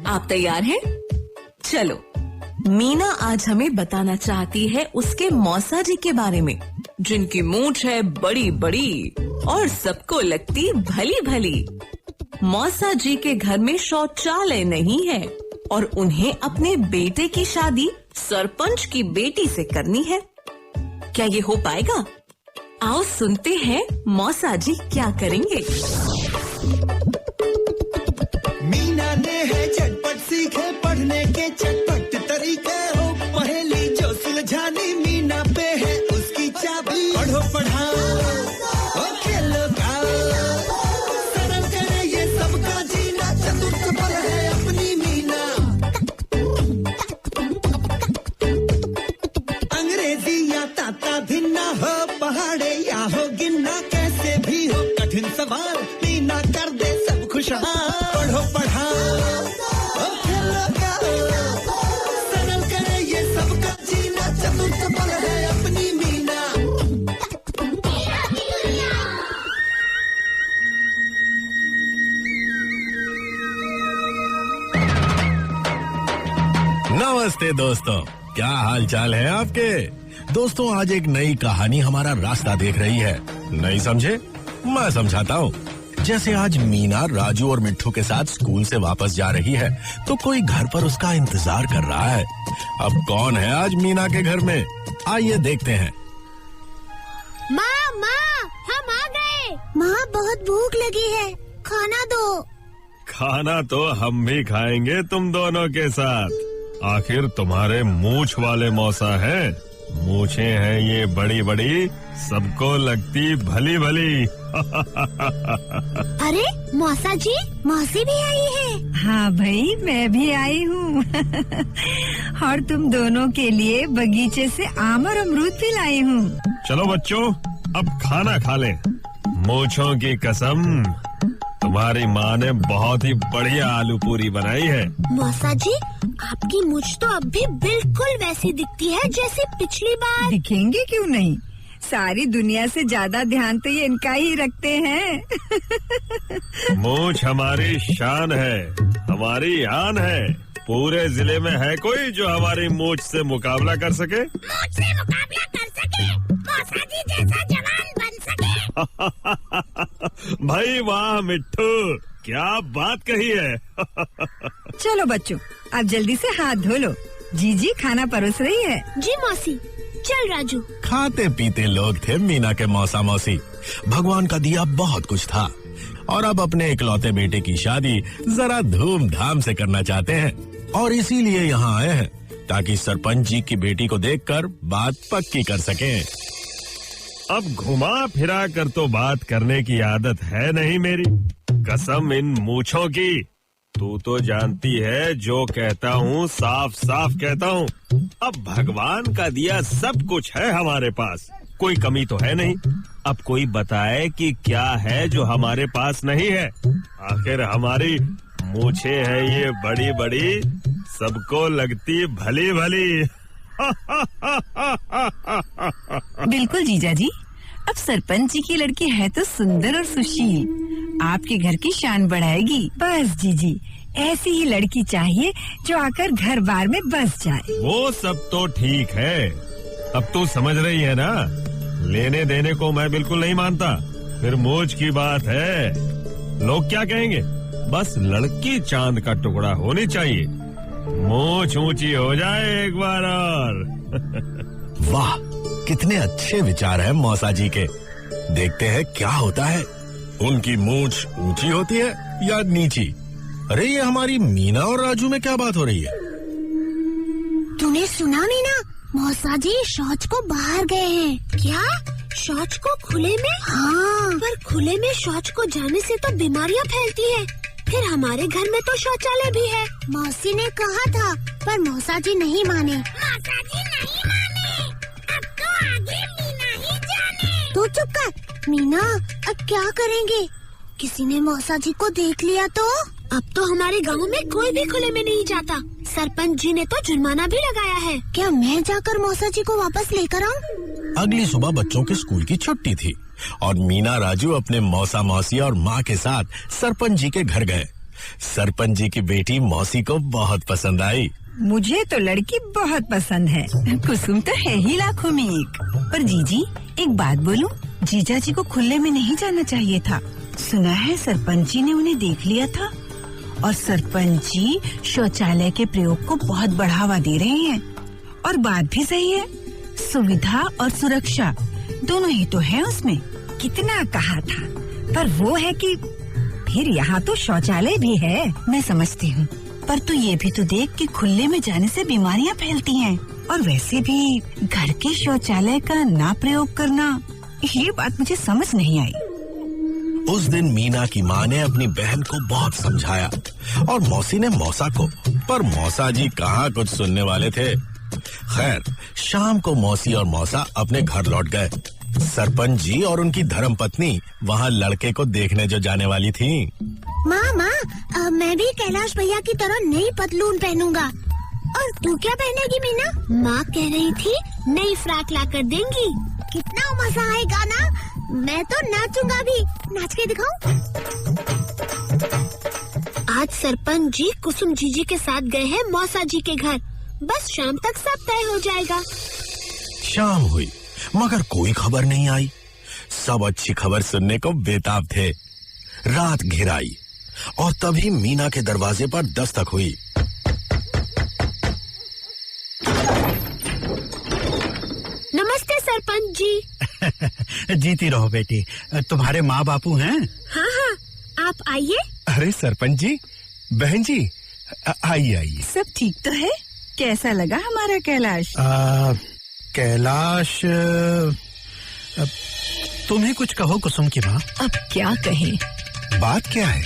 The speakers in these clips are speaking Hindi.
आप तैयार हैं? चलो, मीना आज हमें बताना चाहती है उसके मौसा जी के बारे में, जिनकी मूंछ है बड़ी बड़ी और सबको लगती भली भली। मौसा जी के घर में शौचालय नहीं है और उन्हें अपने बेटे की शादी सरपंच की बेटी से करनी है। क्या ये हो पाएगा? आओ सुनते हैं मौसा जी क्या करेंगे। मीना ने है झटपट सीखे पढ़ने के चटपट तरीके हो, पहेली जो सुलझानी मीना पे है उसकी चाबी। पढ़ो पढ़ाओ और खेलो गाओ, सरल करे ये सबका जीना, चतुर्थ पर है अपनी मीना। अंग्रेजी या ताता भिन्ना हो, पहाड़े या हो गिनना, कैसे भी हो कठिन सवाल मीना कर दे सब खुशहाल। पढ़ो पढ़ाओ और खेलो गाओ, सरल करे ये सबका जीना, चतुर्थ पल है अपनी मीना। नमस्ते दोस्तों, क्या हाल चाल है आपके? दोस्तों, आज एक नई कहानी हमारा रास्ता देख रही है। नहीं समझे? मैं समझाता हूँ। जैसे आज मीना राजू और मिट्ठू के साथ स्कूल से वापस जा रही है तो कोई घर पर उसका इंतजार कर रहा है। अब कौन है आज मीना के घर में? आइए देखते हैं। माँ, हम आ गए। माँ, बहुत भूख लगी है, खाना दो। खाना तो हम भी खाएंगे तुम दोनों के साथ। आखिर तुम्हारे मूछ वाले मौसा हैं। मूछें हैं ये बड़ी बड़ी, सबको लगती भली भली। अरे मौसा जी, मौसी भी आई है। हाँ भाई, मैं भी आई हूँ। और तुम दोनों के लिए बगीचे से आम और अमरूद भी लाई हूँ। चलो बच्चों, अब खाना खा लें। मूछों की कसम, तुम्हारी माँ ने बहुत ही बढ़िया आलू पूरी बनाई है। मौसा जी, आपकी मूछ तो अब भी बिल्कुल वैसी दिखती है जैसे पिछली बार। दिखेंगे क्यों नहीं? सारी दुनिया से ज्यादा ध्यान तो ये इनका ही रखते हैं। मूछ हमारी शान है, हमारी आन है। पूरे जिले में है कोई जो हमारी मूछ से मुकाबला कर सके? मूछ से मुकाबला कर सके? मौसा जी जैसा जवान बन सके? भाई वाह मिट्ठू, क्या बात कही है। चलो बच्चों, अब जल्दी से हाथ धो लो। जीजी खाना परोस रही है। जी मौसी। चल राजू। खाते पीते लोग थे मीना के मौसा मौसी। भगवान का दिया बहुत कुछ था और अब अपने इकलौते बेटे की शादी जरा धूमधाम से करना चाहते हैं और इसीलिए यहाँ आए हैं ताकि सरपंच जी की बेटी को देखकर बात पक्की कर सकें। अब घुमा फिरा कर तो बात करने की आदत है नहीं मेरी, कसम इन मूछों की। तू तो जानती है जो कहता हूँ साफ साफ कहता हूँ। अब भगवान का दिया सब कुछ है हमारे पास, कोई कमी तो है नहीं। अब कोई बताए कि क्या है जो हमारे पास नहीं है। आखिर हमारी मूछें हैं ये बड़ी बड़ी, सबको लगती भली भली। बिल्कुल जीजा जी, अब सरपंच जी की लड़की है तो सुंदर और सुशील, आपके घर की शान बढ़ाएगी। बस जीजी, ऐसी ही लड़की चाहिए जो आकर घर बार में बस जाए। वो सब तो ठीक है, अब तू समझ रही है ना। लेने देने को मैं बिल्कुल नहीं मानता। फिर मूछ की बात है, लोग क्या कहेंगे? बस लड़की चांद का टुकड़ा होनी चाहिए, मूछ ऊंची हो जाए एक बार और। वाह, कितने अच्छे विचार हैं मौसा जी के। देखते हैं क्या होता है। उनकी मूछ ऊंची होती है या नीची? अरे ये हमारी मीना और राजू में क्या बात हो रही है? तूने सुना मीना? मौसा जी शौच को बाहर गए हैं। क्या? शौच को खुले में? हाँ, पर खुले में शौच को जाने से तो बीमारियां फैलती हैं। फिर हमारे घर में तो शौचालय भी है। मौसी ने कहा था, पर मौसा जी नहीं माने। मौसा जी नहीं माने, अब तो आगे मीना ही जाने। तू चुप कर। मीना, अब क्या करेंगे? किसी ने मौसा जी को देख लिया तो? अब तो हमारे गांव में कोई भी खुले में नहीं जाता। सरपंच जी ने तो जुर्माना भी लगाया है। क्या मैं जाकर मौसा जी को वापस लेकर आऊं? अगली सुबह बच्चों के स्कूल की छुट्टी थी और मीना राजू अपने मौसा मौसी और माँ के साथ सरपंच जी के घर गए। सरपंच जी की बेटी मौसी को बहुत पसंद आई। मुझे तो लड़की बहुत पसंद है। कुसुम तो है ही लाखों में एक। पर जीजी एक बात बोलूं, जीजा जी को खुले में नहीं जाना चाहिए था। सुना है सरपंच जी ने उन्हें देख लिया था और सरपंच जी शौचालय के प्रयोग को बहुत बढ़ावा दे रहे हैं। और बात भी सही है, सुविधा और सुरक्षा दोनों ही तो है उसमें। कितना कहा था, पर वो है कि फिर यहाँ तो शौचालय भी है। मैं समझती हूँ, पर तू ये भी तो देख कि खुले में जाने से बीमारियाँ फैलती हैं। और वैसे भी घर के शौचालय का ना प्रयोग करना, ये बात मुझे समझ नहीं आई। उस दिन मीना की माँ ने अपनी बहन को बहुत समझाया और मौसी ने मौसा को, पर मौसा जी कहाँ कुछ सुनने वाले थे। खैर, शाम को मौसी और मौसा अपने घर लौट गए। सरपंच जी और उनकी धर्मपत्नी वहाँ लड़के को देखने जो जाने वाली थी। माँ, मैं भी कैलाश भैया की तरह नई पतलून पहनूंगा। और तू क्या पहनेगी मीना? माँ कह रही थी नई फ्रॉक ला कर देंगी। कितना मजा आएगा ना। मैं तो नाचूंगा भी। नाच के दिखाऊं? आज सरपंच जी कुसुम जीजी के साथ गए हैं मौसा जी के घर। बस शाम तक सब तय हो जाएगा। शाम हुई मगर कोई खबर नहीं आई। सब अच्छी खबर सुनने को बेताब थे। रात घिर आई और तभी मीना के दरवाजे पर दस्तक हुई। नमस्ते सरपंच जी। जीती रहो बेटी। तुम्हारे माँ बापू हैं? हाँ हाँ, आप आइए। अरे सरपंच जी, बहन जी, आइए आइए। सब ठीक तो है? कैसा लगा हमारा कैलाश? कैलाश, तुम ही कुछ कहो कुसुम की माँ। अब क्या कहें? बात क्या है?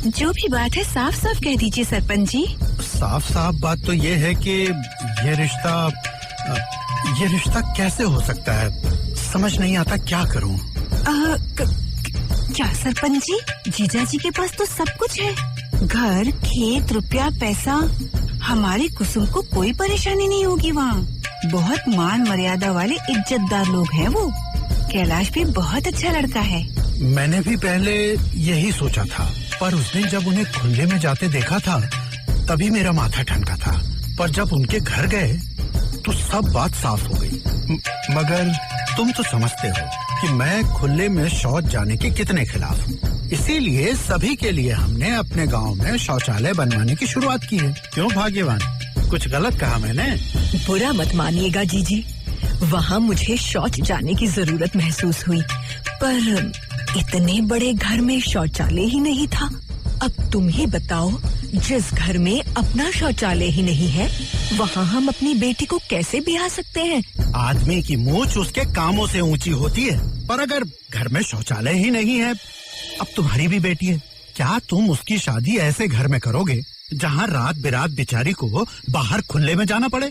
जो भी बात है साफ साफ कह दीजिए सरपंच जी। साफ साफ बात तो ये है कि ये रिश्ता कैसे हो सकता है, समझ नहीं आता क्या करूं। क्या सरपंच जी, जीजा जी के पास तो सब कुछ है। घर, खेत, रुपया, पैसा। हमारी कुसुम को कोई परेशानी नहीं होगी वहाँ। बहुत मान मर्यादा वाले इज्जतदार लोग हैं वो। कैलाश भी बहुत अच्छा लड़का है। मैंने भी पहले यही सोचा था, पर उस दिन जब उन्हें खुले में जाते देखा था तभी मेरा माथा ठनका था। पर जब उनके घर गए तो सब बात साफ हो गई। मगर तुम तो समझते हो कि मैं खुले में शौच जाने के कितने खिलाफ हूँ। इसीलिए सभी के लिए हमने अपने गांव में शौचालय बनवाने की शुरुआत की है। क्यों भाग्यवान, कुछ गलत कहा मैंने? बुरा मत मानिएगा जीजी, वहाँ मुझे शौच जाने की जरूरत महसूस हुई, पर इतने बड़े घर में शौचालय ही नहीं था। अब तुम ही बताओ, जिस घर में अपना शौचालय ही नहीं है, वहाँ हम अपनी बेटी को कैसे ब्याह सकते हैं? आदमी की मूंछ उसके कामों से ऊंची होती है, पर अगर घर में शौचालय ही नहीं है, अब तुम्हारी भी बेटी है, क्या तुम उसकी शादी ऐसे घर में करोगे जहाँ रात बिरात बेचारी को बाहर खुले में जाना पड़े?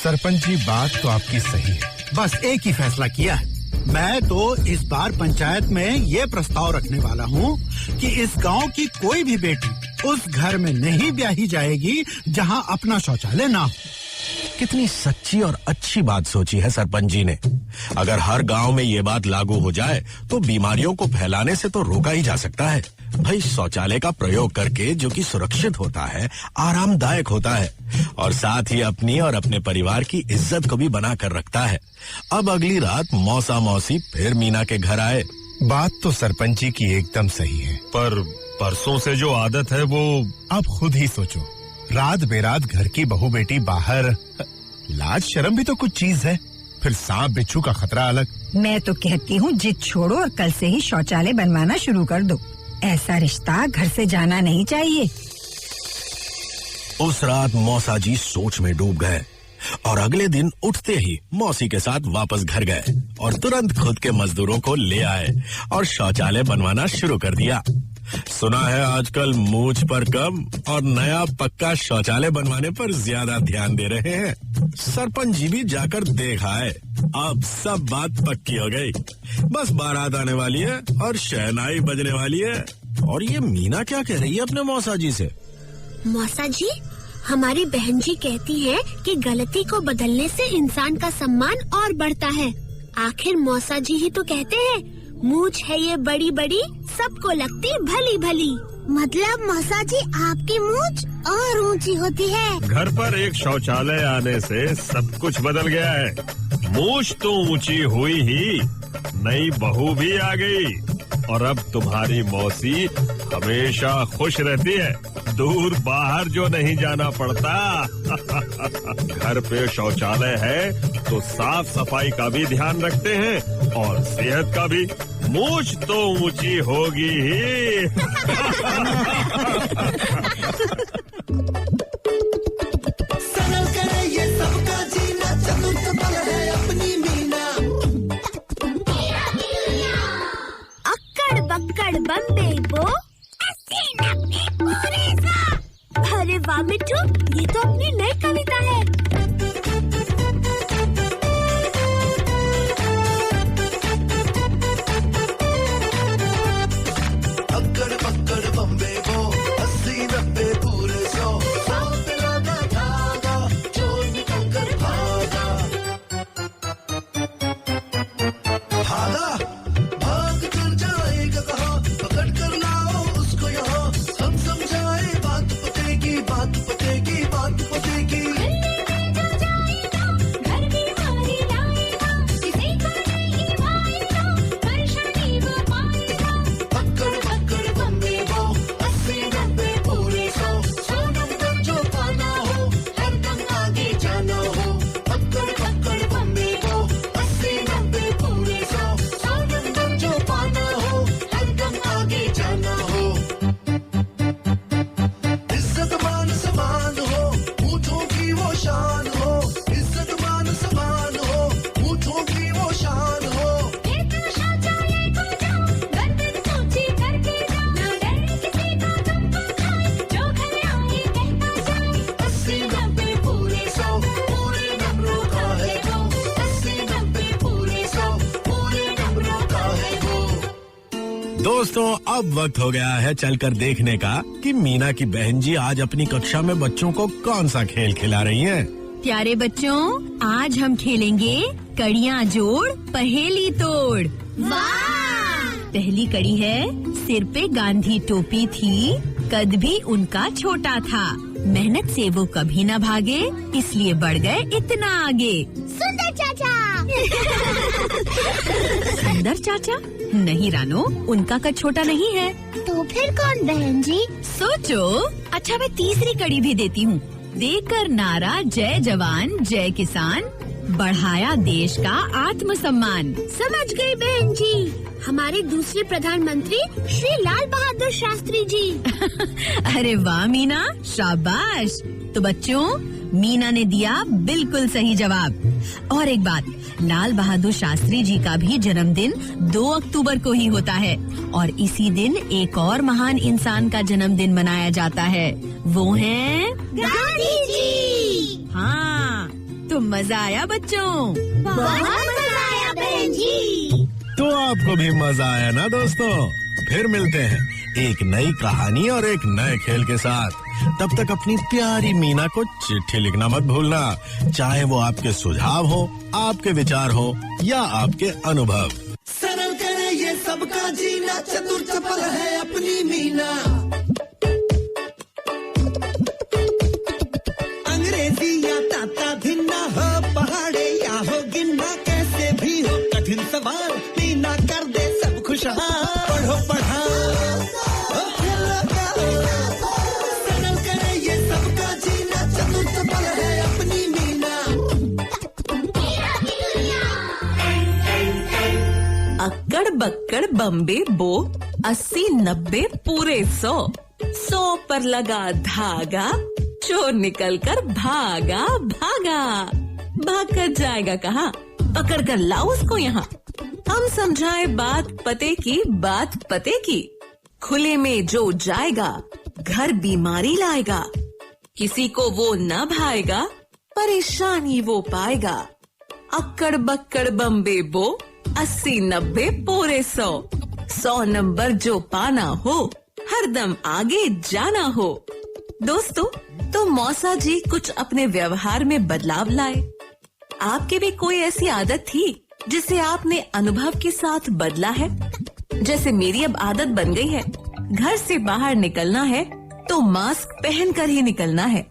सरपंच जी, बात तो आपकी सही है। बस एक ही फैसला किया है। मैं तो इस बार पंचायत में ये प्रस्ताव रखने वाला हूँ कि इस गांव की कोई भी बेटी उस घर में नहीं ब्याही जाएगी जहाँ अपना शौचालय ना हो। कितनी सच्ची और अच्छी बात सोची है सरपंच जी ने। अगर हर गांव में ये बात लागू हो जाए तो बीमारियों को फैलाने से तो रोका ही जा सकता है। भाई, शौचालय का प्रयोग करके जो कि सुरक्षित होता है, आरामदायक होता है और साथ ही अपनी और अपने परिवार की इज्जत को भी बना कर रखता है। अब अगली रात मौसा मौसी फिर मीना के घर आए। बात तो सरपंच जी की एकदम सही है, पर परसों से जो आदत है वो अब खुद ही सोचो। रात बेरात घर की बहू बेटी बाहर, लाज शर्म भी तो कुछ चीज है, फिर सांप बिच्छू का खतरा अलग। मैं तो कहती हूँ जिद छोड़ो और कल से ही शौचालय बनवाना शुरू कर दो। ऐसा रिश्ता घर से जाना नहीं चाहिए। उस रात मौसा जी सोच में डूब गए और अगले दिन उठते ही मौसी के साथ वापस घर गए और तुरंत खुद के मजदूरों को ले आए और शौचालय बनवाना शुरू कर दिया। सुना है आजकल मूंछ पर कम और नया पक्का शौचालय बनवाने पर ज्यादा ध्यान दे रहे हैं। सरपंच जी भी जाकर देख आए। अब सब बात पक्की हो गई। बस बारात आने वाली है और शहनाई बजने वाली है। और ये मीना क्या कह रही है अपने मौसा जी से? मौसा जी, हमारी बहन जी कहती है कि गलती को बदलने से इंसान का सम्मान और बढ़ता है। आखिर मौसा जी ही तो कहते हैं, मूछ है ये बड़ी बड़ी, सबको लगती भली भली। मतलब मौसा जी आपकी मूछ और ऊंची होती है। घर पर एक शौचालय आने से सब कुछ बदल गया है। मूछ तो ऊंची हुई ही, नई बहू भी आ गई और अब तुम्हारी मौसी हमेशा खुश रहती है। दूर बाहर जो नहीं जाना पड़ता। घर पे शौचालय है तो साफ सफाई का भी ध्यान रखते हैं और सेहत का भी। मूछ तो ऊंची होगी ही। सरल करे ये सबका जीना, चतुर्थ बल है अपनी मीना। अक्कड़ बक्कड़ बम्बे बो, 80-90 पूरे 100। अरे वाह मिट्टू, ये तो अपनी नई कविता है। अक्कड़ बक्कड़ बम्बे बो, 80-90 पूरे 100। 100 पे लगा धागा, चोर निकल कर भागा। भागा भाग कर जाएगा कहाँ, पकड़ कर लाओ उसको यहाँ। हम समझाए बात पतेगी, बात पतेगी, बात पतेगी। घर भी मारी लाएगा, किसी को नहीं भाएगा, परेशानी वो पाएगा। अक्कड़ बक्कड़ बम्बे बो, 80-90 पूरे 100। 100 नंबर जो पाना हो, हरदम आगे जाना हो। अक्कड़ बक्कड़ बम्बे बो, 80-90 पूरे 100। 100 नंबर जो पाना हो, हरदम आगे जाना हो। इज्जत मान समान हो, ऊँटों की वो शान हो। इज्जत मान समान हो, ऊँटों की वो शान हो। फिर तो शौचालय को जाओ, गर्दन ऊंची करके जाओ, ना डरे किसी का तुमको खाए, जो घर आए कहता जाए। 80-90 पूरे 100, पूरे नंबरों का है वो। 80-90 पूरे 100, पूरे नंबरों का है वो। दोस्तों, अब वक्त हो गया है चलकर देखने का कि मीना की बहन जी आज अपनी कक्षा में बच्चों को कौन सा खेल खिला रही हैं। प्यारे बच्चों, आज हम खेलेंगे कड़ियाँ जोड़ पहेली तोड़। वाह! पहली कड़ी है, सिर पे गांधी टोपी थी, कद भी उनका छोटा था, मेहनत से वो कभी न भागे, इसलिए बढ़ गए इतना आगे। सुंदर चाचा। सुंदर चाचा? नहीं रानो, उनका कद छोटा नहीं है। तो फिर कौन बहन जी? सोचो। अच्छा, मैं तीसरी कड़ी भी देती हूँ। देकर नारा जय जवान जय किसान, बढ़ाया देश का आत्मसम्मान। समझ गई बहन जी, हमारे दूसरे प्रधानमंत्री श्री लाल बहादुर शास्त्री जी। अरे वाह मीना, शाबाश। तो बच्चों, मीना ने दिया बिल्कुल सही जवाब। और एक बात, लाल बहादुर शास्त्री जी का भी जन्मदिन 2 अक्टूबर को ही होता है और इसी दिन एक और महान इंसान का जन्मदिन मनाया जाता है। वो हैं गांधी जी। हाँ, तो मजा आया बच्चों? बहुत मजा आया बहन जी। तो आपको भी मजा आया ना दोस्तों? फिर मिलते हैं एक नई कहानी और एक नए खेल के साथ। तब तक अपनी प्यारी मीना को चिट्ठी लिखना मत भूलना, चाहे वो आपके सुझाव हो, आपके विचार हो या आपके अनुभव। सरल करे ये सबका जीना, चतुर चपल है अपनी मीना। अंग्रेजी या ताता धिन्ना हो, पहाड़े या हो गिन्ना, कैसे भी हो कठिन सवाल, मीना कर दे सब खुशहाल। पढ़ो पढ़ाओ, सरल करे ये सबका जीना, चतुर चपल है अपनी मीना। अक्कड़ बक्कड़ बम्बे बो, 80-90 पूरे 100। 100 पर लगा धागा, चोर निकल कर भागा भागा। भाग कर जाएगा कहाँ, पकड़ कर लाओ उसको यहाँ। हम समझाए बात पते की, बात पते की। खुले में जो जाएगा, घर बीमारी लाएगा। किसी को वो न भाएगा, परेशानी वो पाएगा। अक्कड़ बक्कड़ बम्बे बो, 80-90 पूरे 100। 100 नंबर जो पाना हो, हरदम आगे जाना हो। दोस्तों, तो मौसा जी कुछ अपने व्यवहार में बदलाव लाए। आपके भी कोई ऐसी आदत थी जिसे आपने अनुभव के साथ बदला है? जैसे मेरी अब आदत बन गई है, घर से बाहर निकलना है तो मास्क पहन कर ही निकलना है।